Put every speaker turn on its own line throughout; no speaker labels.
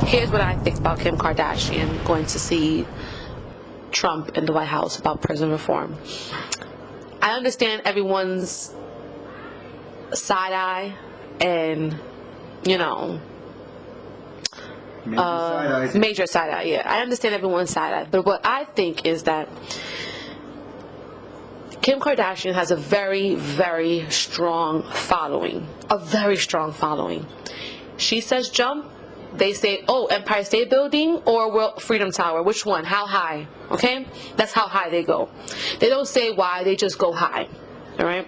Here's what I think about Kim Kardashian going to see Trump in the White House about prison reform. I understand everyone's side eye and, you know, major side eye. Yeah, I understand everyone's side eye. But what I think is that Kim Kardashian has a very, very strong following. A very strong following. She says jump, they say, oh, Empire State Building or World Freedom Tower. Which one? How high? Okay? That's how high they go. They don't say why, they just go high. Alright?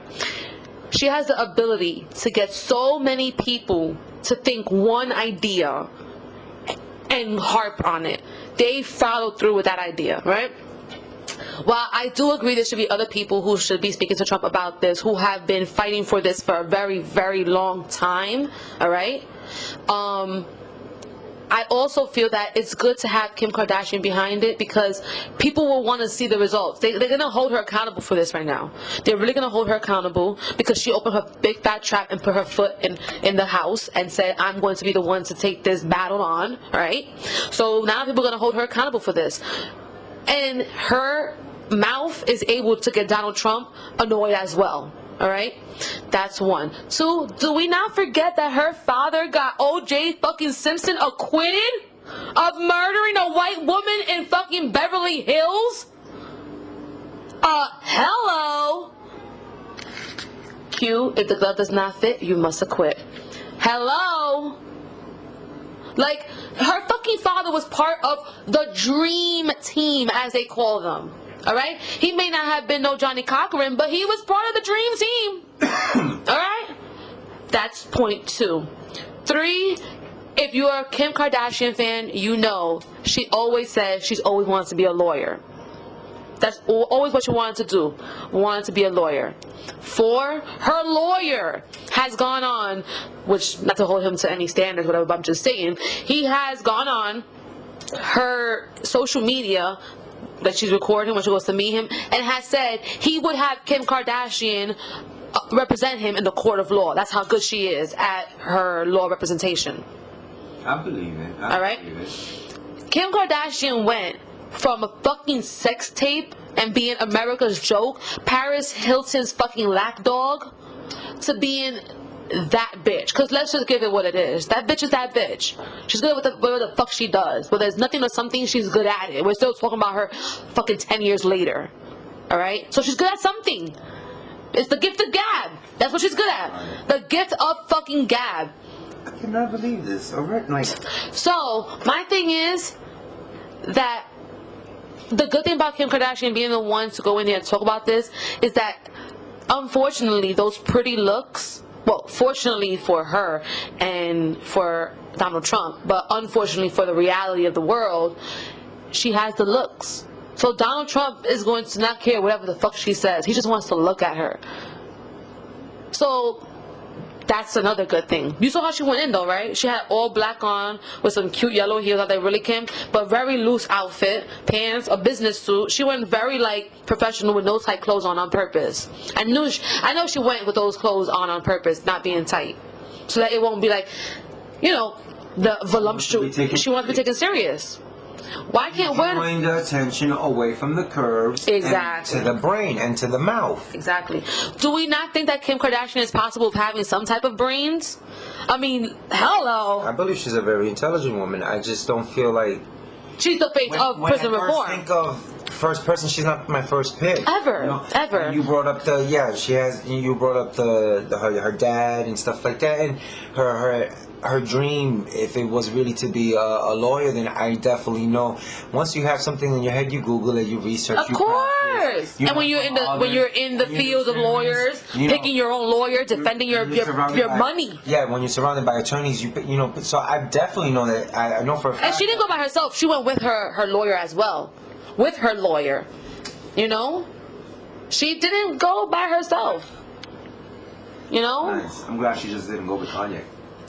She has the ability to get so many people to think one idea and harp on it. They follow through with that idea, right? While I do agree there should be other people who should be speaking to Trump about this, who have been fighting for this for a very, very long time, all right? I also feel that it's good to have Kim Kardashian behind it because people will want to see the results. They're going to hold her accountable for this right now. They're really going to hold her accountable because she opened her big fat trap and put her foot in the house and said, I'm going to be the one to take this battle on, right? So now people are going to hold her accountable for this. And her mouth is able to get Donald Trump annoyed as well. All right, that's one. Two, do we not forget that her father got O.J. fucking Simpson acquitted of murdering a white woman in fucking Beverly Hills? Hello. Q, if the glove does not fit, you must acquit. Hello. Like, her fucking father was part of the dream team, as they call them. Alright? He may not have been no Johnny Cochran, but he was part of the dream team. Alright? That's point 2. 3, if you're a Kim Kardashian fan, you know she always says she's always wants to be a lawyer. That's always what she wanted to do. Wanted to be a lawyer. 4, her lawyer has gone on, which, not to hold him to any standards, whatever, but I'm just saying, he has gone on her social media that she's recording when she goes to meet him, and has said he would have Kim Kardashian represent him in the court of law. That's how good she is at her law representation.
I believe it.
Alright? Kim Kardashian went from a fucking sex tape and being America's joke, Paris Hilton's fucking lapdog, to being that bitch. Because let's just give it what it is. That bitch is that bitch. She's good with whatever the fuck she does. But there's nothing or something, she's good at it. We're still talking about her fucking 10 years later. Alright? So she's good at something. It's the gift of gab. That's what she's good at. The gift of fucking gab.
I cannot believe this. Alright, nice.
So, my thing is that the good thing about Kim Kardashian being the one to go in there and talk about this is that, unfortunately, those pretty looks, well, fortunately for her and for Donald Trump, but unfortunately for the reality of the world, she has the looks. So Donald Trump is going to not care whatever the fuck she says. He just wants to look at her. So that's another good thing. You saw how she went in though, right? She had all black on with some cute yellow heels. Are they really Kim? But very loose outfit, pants, a business suit. She went very like professional with no tight clothes on purpose. I know she went with those clothes on purpose, not being tight, so that it won't be like, you know, the voluptuous. She wants to be taken serious. Why can't women
bring the attention away from the curves,
exactly,
and to the brain and to the mouth?
Exactly. Do we not think that Kim Kardashian is possible of having some type of brains? I mean, hello.
I believe she's a very intelligent woman. I just don't feel like
she's the face of prison reform.
When I think of first person, she's not my first pick.
Ever,
you know?
ever.
You brought up you brought up her dad and stuff like that, and her dream, if it was really to be a lawyer, then I definitely know. Once you have something in your head, you Google it, you research.
Of course. And when you're in the field of lawyers, picking your own lawyer, defending your money.
Yeah, when you're surrounded by attorneys, you know. So I definitely know that. I know for a fact.
And she didn't go by herself. She went with her lawyer as well. With her lawyer, you know. She didn't go by herself. You know.
Nice. I'm glad she just didn't go with Kanye.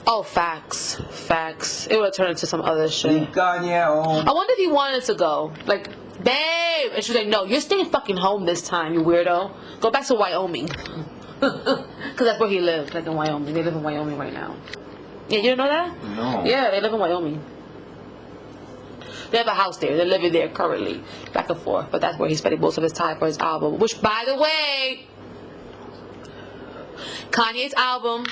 Oh, facts. It would have turned into some other shit.
Kanye,
I wonder if he wanted to go. Like, babe. And she's like, no, you're staying fucking home this time, you weirdo. Go back to Wyoming. Because that's where he lived, like in Wyoming. They live in Wyoming right now. Yeah, you didn't know that?
No.
Yeah, they live in Wyoming. They have a house there. They're living there currently, back and forth. But that's where he's spending most of his time for his album. Which, by the way, Kanye's album